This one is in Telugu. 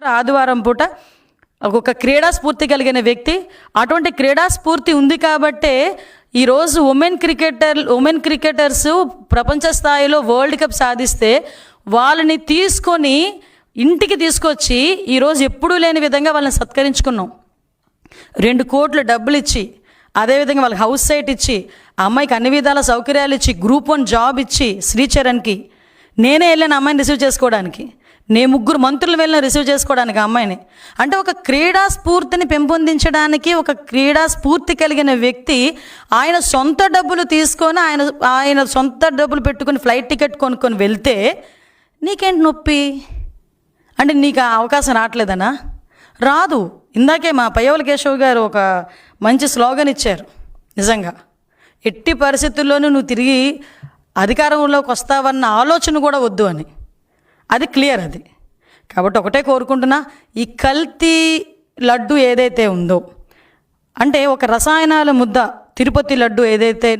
ఆదివారం పూట ఒక క్రీడా స్ఫూర్తి కలిగిన వ్యక్తి. అటువంటి క్రీడా స్ఫూర్తి ఉంది కాబట్టే ఈరోజు ఉమెన్ క్రికెటర్స్ ప్రపంచ స్థాయిలో వరల్డ్ కప్ సాధిస్తే వాళ్ళని తీసుకొని ఇంటికి తీసుకొచ్చి ఈరోజు ఎప్పుడూ లేని విధంగా వాళ్ళని సత్కరించుకున్నాం. 2 కోట్లు డబ్బులు ఇచ్చి, అదేవిధంగా వాళ్ళకి హౌస్ సైట్ ఇచ్చి, ఆ అమ్మాయికి అన్ని విధాల సౌకర్యాలు ఇచ్చి, గ్రూప్ 1 జాబ్ ఇచ్చి, శ్రీచరణ్కి నేనే వెళ్ళాను అమ్మాయిని రిసీవ్ చేసుకోవడానికి. 3 మంత్రులు వెళ్ళిన రిసీవ్ చేసుకోవడానికి ఆ అమ్మాయిని. అంటే ఒక క్రీడా స్ఫూర్తిని పెంపొందించడానికి ఒక క్రీడా స్ఫూర్తి కలిగిన వ్యక్తి ఆయన సొంత డబ్బులు తీసుకొని ఆయన సొంత డబ్బులు పెట్టుకొని ఫ్లైట్ టికెట్ కొనుక్కొని వెళ్తే నీకేంటి నొప్పి? అంటే నీకు ఆ అవకాశం రావట్లేదనా? రాదు. ఇందాకే మా పయ్యవల కేశవ్ గారు ఒక మంచి స్లోగన్ ఇచ్చారు. నిజంగా ఎట్టి పరిస్థితుల్లోనూ నువ్వు తిరిగి అధికారంలోకి వస్తావన్న ఆలోచన కూడా వద్దు అని. అది క్లియర్. అది కాబట్టి ఒకటే కోరుకుంటున్నా, ఈ కల్తీ లడ్డు ఏదైతే ఉందో, అంటే ఒక రసాయనాల ముద్ద తిరుపతి లడ్డు ఏదైతే